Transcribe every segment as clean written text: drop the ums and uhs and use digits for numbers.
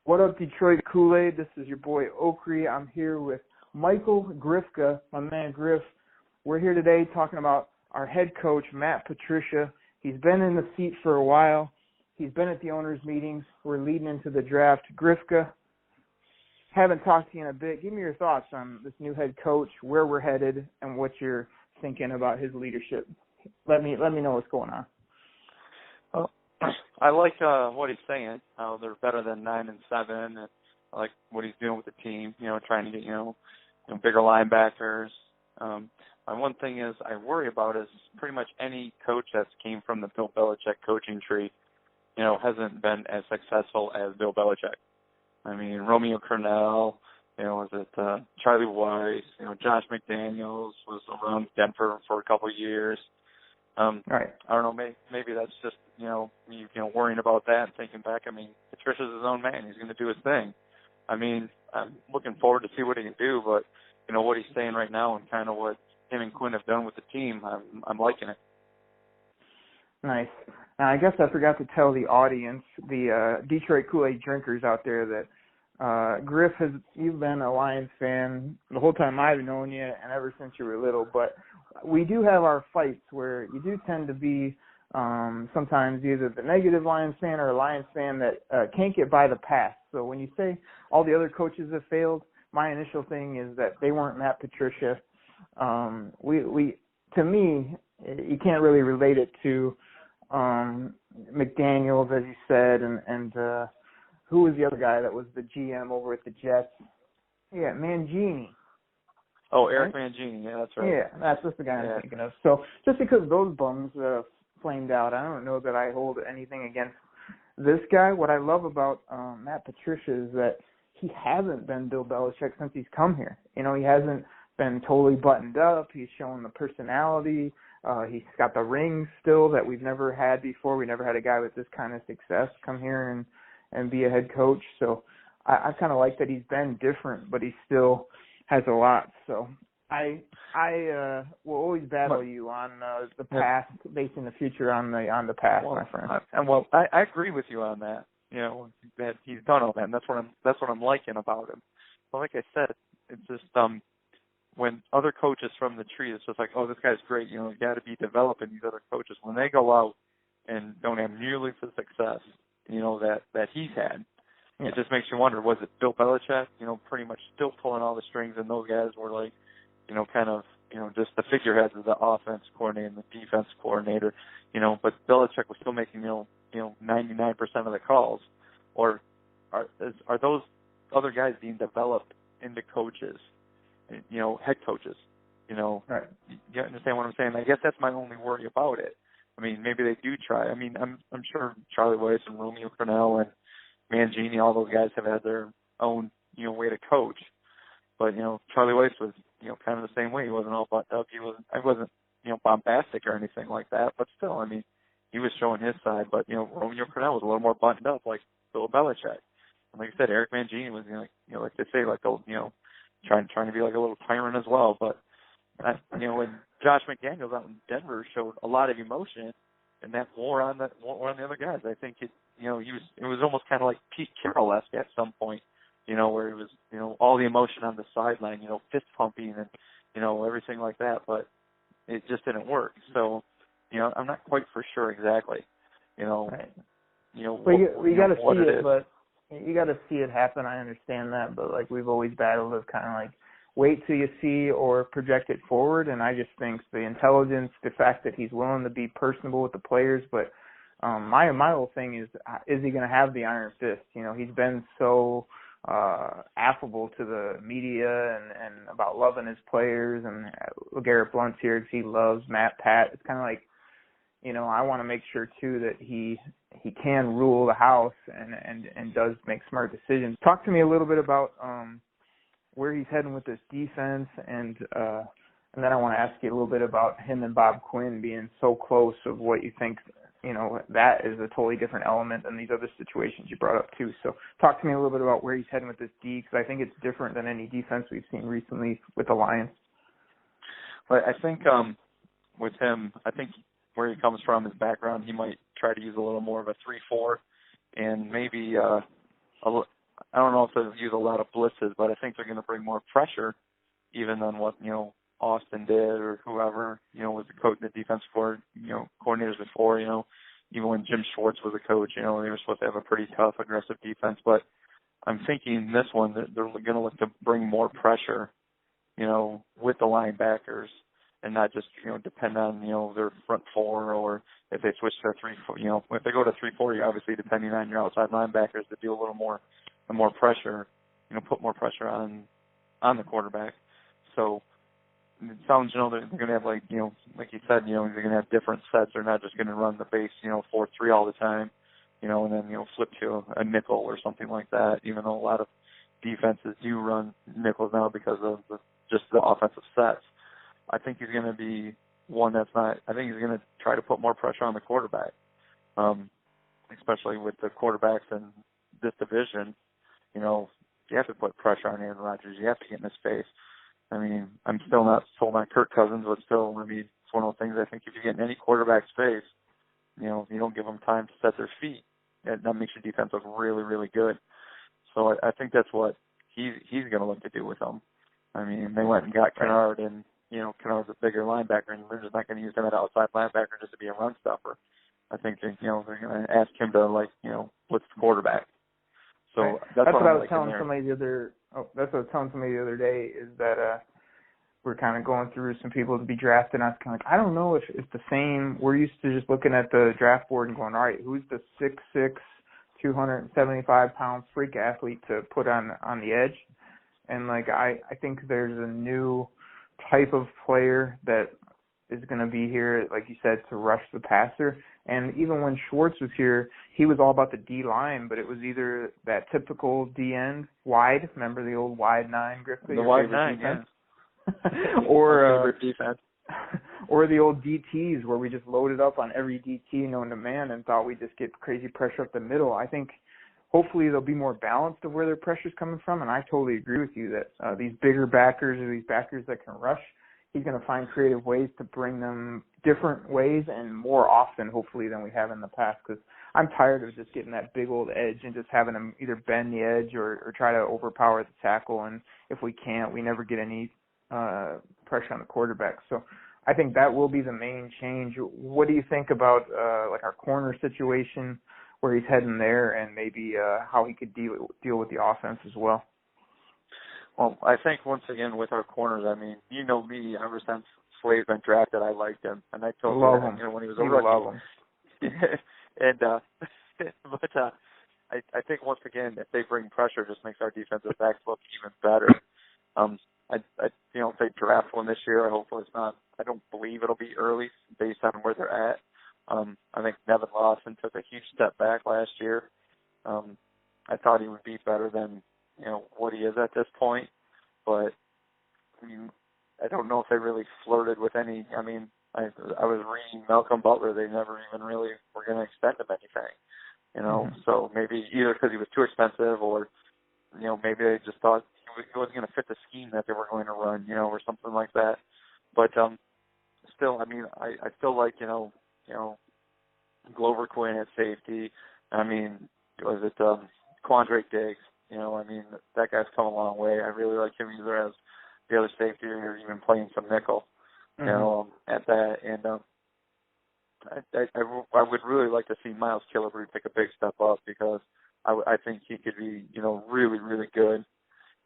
What up, Detroit Kool-Aid? This is your boy Okri. I'm here with Michael Grifka, my man Grif. We're here today talking about our head coach, Matt Patricia. He's been in the seat for a while. He's been at the owners' meetings. We're leading into the draft. Grifka, haven't talked to you in a bit. Give me your thoughts on this new head coach, where we're headed, and what you're thinking about his leadership. Let me know what's going on. Well, I like what he's saying. How they're better than 9-7, and I like what he's doing with the team. Trying to get bigger linebackers. My one thing is I worry about is pretty much any coach that's came from the Bill Belichick coaching tree, hasn't been as successful as Bill Belichick. I mean, Romeo Cornell, was it Charlie Weiss, Josh McDaniels was around Denver for a couple of years. Right. I don't know, maybe that's just, me, worrying about that and thinking back. I mean, Patricia's his own man. He's going to do his thing. I mean, I'm looking forward to see what he can do, but, what he's saying right now and kind of what him and Quinn have done with the team, I'm liking it. Nice. Now, I guess I forgot to tell the audience, the Detroit Kool-Aid drinkers out there, that Grif, you've been a Lions fan the whole time I've known you and ever since you were little, but we do have our fights where you do tend to be sometimes either the negative Lions fan or a Lions fan that can't get by the past. So when you say all the other coaches have failed, my initial thing is that they weren't Matt Patricia. To me, you can't really relate it to McDaniels, as you said, and who was the other guy that was the GM over at the Jets? Yeah, Mangini. Oh, Eric Mangini. Yeah, that's right. Yeah, that's just the guy I'm thinking of. So just because those bums flamed out, I don't know that I hold anything against this guy. What I love about Matt Patricia is that he hasn't been Bill Belichick since he's come here. He hasn't been totally buttoned up. He's shown the personality. He's got the rings still that we've never had before. We never had a guy with this kind of success come here and be a head coach. So I kind of like that he's been different, but he still has a lot. So I will always battle you on the past, basing the future on the past, my friend. I agree with you on that. That he's done all that, and that's what I'm liking about him. But like I said, it's just when other coaches from the tree, it's just like, oh, this guy's great. You got to be developing these other coaches. When they go out and don't have nearly the success, that he's had, it just makes you wonder, was it Bill Belichick, pretty much still pulling all the strings, and those guys were like, kind of, just the figureheads of the offense coordinator and the defense coordinator, but Belichick was still making, 99% of the calls, or are those other guys being developed into coaches? Head coaches, Right. You understand what I'm saying? I guess that's my only worry about it. I mean, maybe they do try. I mean, I'm sure Charlie Weiss and Romeo Cornell and Mangini, all those guys have had their own, way to coach. But, Charlie Weiss was, kind of the same way. He wasn't all buttoned up. I wasn't, bombastic or anything like that. But still, I mean, he was showing his side. But, Romeo Cornell was a little more buttoned up like Bill Belichick. And like I said, Eric Mangini was, like they say, like, trying to be like a little tyrant as well. But, when Josh McDaniels out in Denver showed a lot of emotion, and that wore on the other guys. I think it was almost kind of like Pete Carroll-esque at some point, where it was, all the emotion on the sideline, fist pumping and, everything like that. But it just didn't work. So, I'm not quite for sure exactly, Right. We got to see it, but you got to see it happen. I understand that, but like we've always battled with kind of like wait till you see or project it forward. And I just think the intelligence, the fact that he's willing to be personable with the players, but my whole thing is he going to have the iron fist? He's been so affable to the media and about loving his players, and Garrett Blunt's here because he loves Matt Pat. It's kind of like, I want to make sure too that he can rule the house and does make smart decisions. Talk to me a little bit about where he's heading with this defense, and then I want to ask you a little bit about him and Bob Quinn being so close, of what you think. That is a totally different element than these other situations you brought up too. So talk to me a little bit about where he's heading with this D, because I think it's different than any defense we've seen recently with the Lions. But I think with him, I think where he comes from, his background, he might try to use a little more of a 3-4, and maybe I don't know if they'll use a lot of blitzes, but I think they're going to bring more pressure even than what, Austin did or whoever, was the coach, the defense coordinators before, even when Jim Schwartz was a coach, they were supposed to have a pretty tough, aggressive defense. But I'm thinking this one, they're going to look to bring more pressure, with the linebackers and not just, depend on, their front four, or if they switch to 3-4, if they go to 3-4, you're obviously depending on your outside linebackers to do a little more pressure, put more pressure on the quarterback. So it sounds, they're going to have like you said, they're going to have different sets. They're not just going to run the base, 4-3 all the time, and then, flip to a nickel or something like that, even though a lot of defenses do run nickels now because of just the offensive sets. I think he's going to be one I think he's going to try to put more pressure on the quarterback, especially with the quarterbacks in this division. You have to put pressure on Aaron Rodgers. You have to get in his face. I mean, I'm still not sold on Kirk Cousins, but still, it's one of those things. I think if you get in any quarterback's face, you don't give them time to set their feet, that makes your defense look really, really good. So I think that's what he's going to look to do with them. I mean, they went and got Kennard, and Kennard's a bigger linebacker, and they're just not going to use him as an outside linebacker just to be a run stopper. I think they're going to ask him to blitz the quarterback. So that's what I was telling somebody the other. That's what I was telling somebody the other day, is that we're kind of going through some people to be drafted, and I was kind of like, I don't know if it's the same. We're used to just looking at the draft board and going, all right, who's the 6'6", 275-pound freak athlete to put on the edge? And I think there's a new type of player that is going to be here, like you said, to rush the passer. And even when Schwartz was here, he was all about the D-line, but it was either that typical D-end wide, remember the old wide 9, Grif? The wide 9, defense? Yeah. Or the old DTs where we just loaded up on every DT known to man and thought we'd just get crazy pressure up the middle. I think hopefully they'll be more balanced of where their pressure's coming from, and I totally agree with you that these bigger backers or these backers that can rush, he's going to find creative ways to bring them different ways and more often, hopefully, than we have in the past, because I'm tired of just getting that big old edge and just having them either bend the edge or try to overpower the tackle, and if we can't, we never get any pressure on the quarterback. So I think that will be the main change. What do you think about our corner situation, where he's heading there, and maybe how he could deal with the offense as well? Well, I think once again with our corners, I mean, me, ever since Slade's been drafted, I liked him, and I told you when he was a rookie. Love him. And but I think once again, if they bring pressure, it just makes our defensive backs look even better. If they draft one this year, hopefully it's not. I don't believe it'll be early based on where they're at. I think Nevin Lawson took a huge step back last year. I thought he would be better than what he is at this point, but I don't know if they really flirted with any. I mean, I was reading Malcolm Butler. They never even really were going to extend him anything, So maybe either because he was too expensive, or maybe they just thought he wasn't going to fit the scheme that they were going to run, or something like that. But still, I mean, I still like Glover Quinn at safety. I mean, was it Quandre Diggs? I mean, that guy's come a long way. I really like him either as the other safety or even playing some nickel, at that. And I would really like to see Miles Killebrew take a big step up, because I think he could be, really, really good,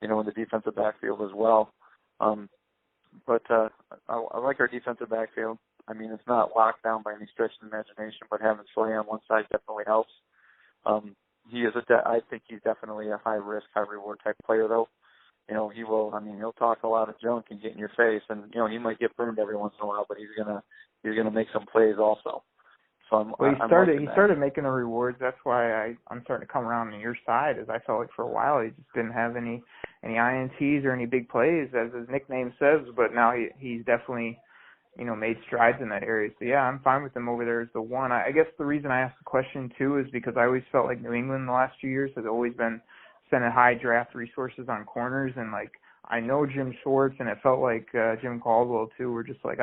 in the defensive backfield as well. But I like our defensive backfield. I mean, it's not locked down by any stretch of the imagination, but having Slay on one side definitely helps. I think he's definitely a high risk, high reward type player, though. He will. I mean, he'll talk a lot of junk and get in your face, and he might get burned every once in a while, but he's gonna make some plays also. So he started making the rewards. That's why I'm starting to come around on your side, as I felt like for a while he just didn't have any INTs or any big plays, as his nickname says. But now he's definitely made strides in that area. So, yeah, I'm fine with him over there as the one. I guess the reason I asked the question, too, is because I always felt like New England the last few years has always been spending high draft resources on corners. And, I know Jim Schwartz, and it felt like Jim Caldwell, too, were just like,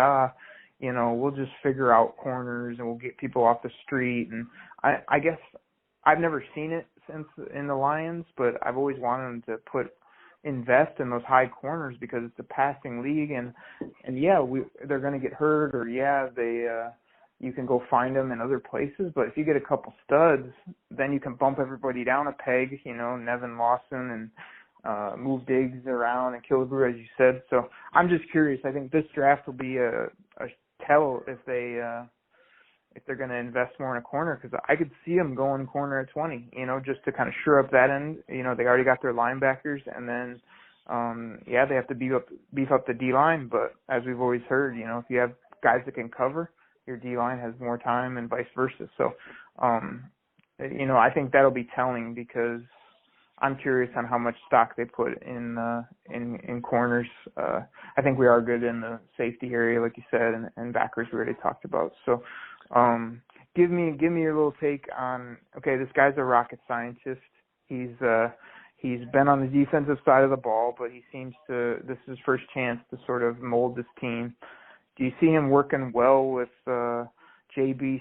we'll just figure out corners and we'll get people off the street. And I guess I've never seen it, in the Lions, but I've always wanted them to invest in those high corners because it's a passing league, and yeah, they're going to get hurt, or yeah, you can go find them in other places, but if you get a couple studs, then you can bump everybody down a peg, Nevin Lawson, and move Diggs around and Killebrew, as you said. So I'm just curious. I think this draft will be a tell if they're going to invest more in a corner, because I could see them going corner at 20, just to kind of shore up that end. They already got their linebackers, and then, they have to beef up the D-line, but as we've always heard, if you have guys that can cover, your D-line has more time and vice versa. So, I think that'll be telling, because I'm curious on how much stock they put in corners. I think we are good in the safety area, like you said, and backers we already talked about. So, give me your little take on, okay, this guy's a rocket scientist. He's been on the defensive side of the ball, but this is his first chance to sort of mold this team. Do you see him working well with JBC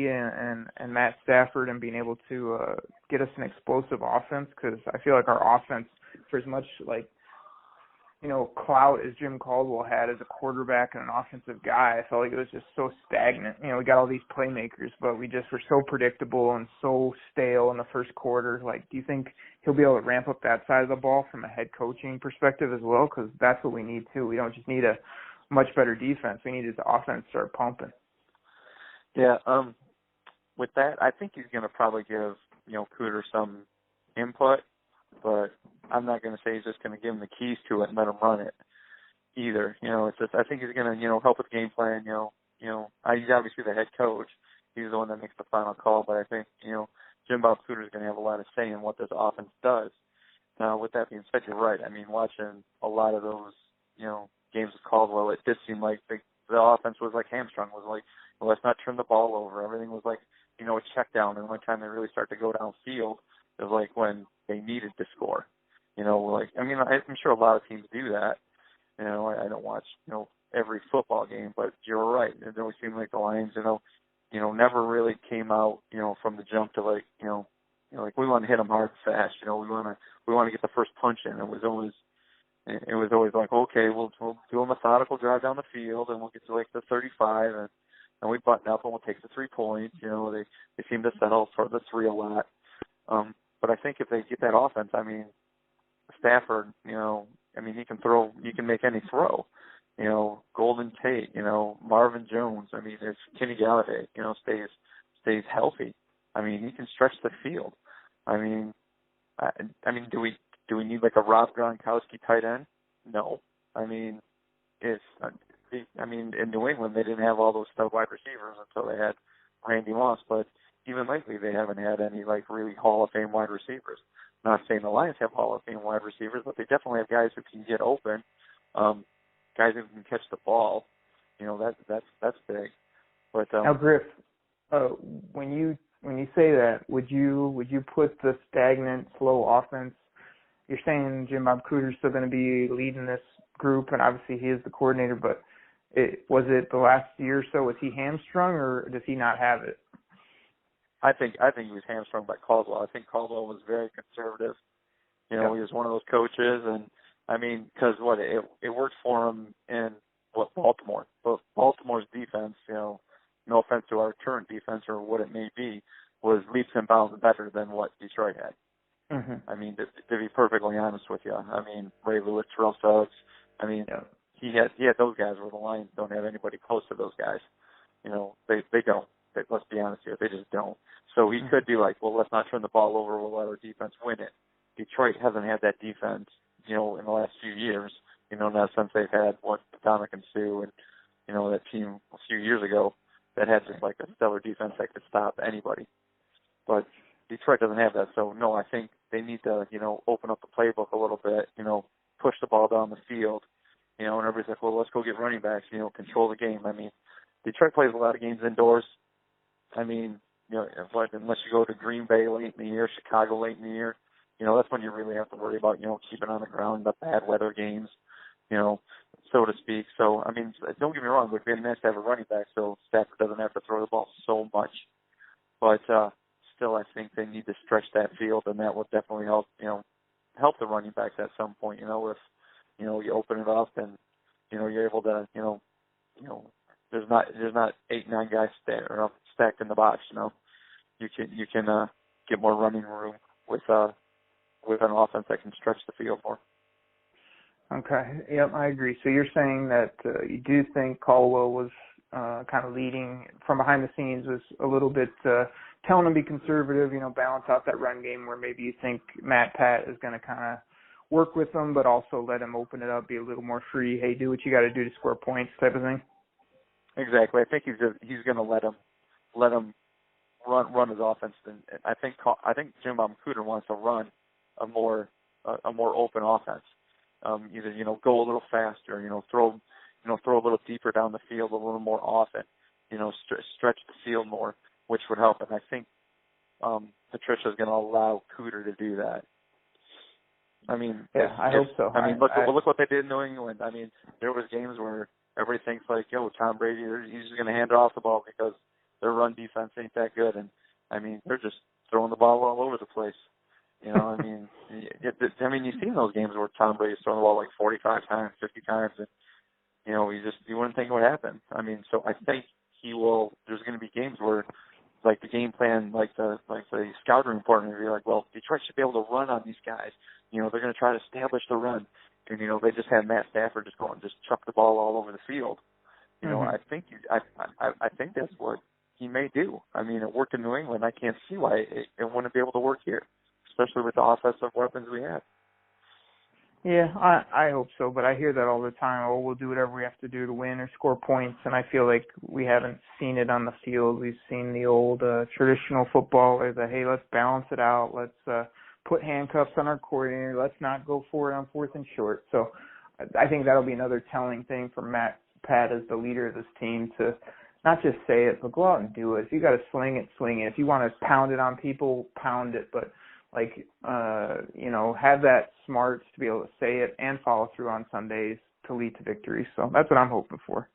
and Matt Stafford and being able to get us an explosive offense? Because I feel like our offense, for as much clout as Jim Caldwell had as a quarterback and an offensive guy, I felt like it was just so stagnant. We got all these playmakers, but we just were so predictable and so stale in the first quarter. Like, do you think he'll be able to ramp up that side of the ball from a head coaching perspective as well? Because that's what we need too. We don't just need a much better defense. We need his offense to start pumping. Yeah, with that, I think he's going to probably give, Cooter some input, but I'm not going to say he's just going to give him the keys to it and let him run it either. It's just, I think he's going to, help with game plan. He's obviously the head coach. He's the one that makes the final call, but I think, Jim Bob Cooter is going to have a lot of say in what this offense does. Now, with that being said, you're right. I mean, watching a lot of those, games with Caldwell, it did seem like the offense was like hamstrung, was like, well, let's not turn the ball over. Everything was like, a check down. And one time they really start to go downfield, it was like when they needed to score. I'm sure a lot of teams do that. I don't watch, every football game, but you're right. It always seemed like the Lions, never really came out, from the jump to like, like we want to hit them hard and fast. We want to get the first punch in. It was always like, okay, we'll do a methodical drive down the field, and we'll get to like the 35, and we button up, and we'll take the 3 points. They seem to settle for the 3 a lot. But I think if they get that offense, Stafford, he can throw, he can make any throw. Golden Tate, Marvin Jones. There's Kenny Galladay, stays healthy. He can stretch the field. Do we need like a Rob Gronkowski tight end? No. In New England they didn't have all those stud wide receivers until they had Randy Moss, but even lately they haven't had any like really Hall of Fame wide receivers. Not saying the Lions have Hall of Fame wide receivers, but they definitely have guys who can get open, guys who can catch the ball. That's big. But now, Grif, when you say that, would you put the stagnant, slow offense? You're saying Jim Bob Cooter's still going to be leading this group, and obviously he is the coordinator, but was it the last year or so, was he hamstrung, or does he not have it? I think he was hamstrung by Caldwell. I think Caldwell was very conservative. He was one of those coaches, and because it worked for him in Baltimore. But Baltimore's defense, no offense to our current defense or what it may be, was leaps and bounds better than what Detroit had. Mm-hmm. To be perfectly honest with you, Ray Lewis, Terrell Suggs, he had those guys where the Lions don't have anybody close to those guys. They don't. Let's be honest here, they just don't. So he could be like, well, let's not turn the ball over, we'll let our defense win it. Detroit hasn't had that defense, in the last few years, not since they've had Dominic and Sue and, that team a few years ago that had just like a stellar defense that could stop anybody. But Detroit doesn't have that. So, no, I think they need to, open up the playbook a little bit, push the ball down the field, and everybody's like, well, let's go get running backs, control the game. Detroit plays a lot of games indoors. Unless you go to Green Bay late in the year, Chicago late in the year, that's when you really have to worry about, keeping on the ground, the bad weather games, so to speak. So, don't get me wrong, it would be nice to have a running back so Stafford doesn't have to throw the ball so much. But still I think they need to stretch that field, and that will definitely help help the running backs at some point. If you open it up and you're able to there's not 8-9 guys stacked in the box. You can get more running room with an offense that can stretch the field more. Okay. Yep, I agree. So you're saying that you do think Caldwell was kind of leading from behind the scenes, was a little bit telling him to be conservative, balance out that run game, where maybe you think Matt Pat is going to kind of work with them, but also let him open it up, be a little more free. Hey, do what you got to do to score points, type of thing. Exactly. I think he's going to let him run his offense. And I think Jim Cooter wants to run a more open offense. Either go a little faster, throw a little deeper down the field a little more often, stretch the field more, which would help. And I think Patricia's going to allow Cooter to do that. I mean, yeah, I hope so. I mean, look what they did in New England. I mean, there was games where everybody thinks like, Tom Brady, he's just going to hand off the ball because their run defense ain't that good. And I mean, they're just throwing the ball all over the place. I mean, you've seen those games where Tom Brady's throwing the ball like 45 times, 50 times, and you wouldn't think it would happen. I mean, so I think there's going to be games where, like the game plan, like the scouting report, and be like, well, Detroit should be able to run on these guys. They're going to try to establish the run, and they just have Matt Stafford just chuck the ball all over the field. I think that's what he may do. I mean, it worked in New England. I can't see why it wouldn't be able to work here, especially with the offensive weapons we have. Yeah, I hope so, but I hear that all the time. Oh, we'll do whatever we have to do to win or score points, and I feel like we haven't seen it on the field. We've seen the old traditional footballers that, hey, let's balance it out. Let's put handcuffs on our coordinator. Let's not go for it on 4th and short. So I think that'll be another telling thing for Matt Pat as the leader of this team to not just say it, but go out and do it. If you got to swing it, swing it. If you want to pound it on people, pound it, but have that smarts to be able to say it and follow through on Sundays to lead to victory. So that's what I'm hoping for.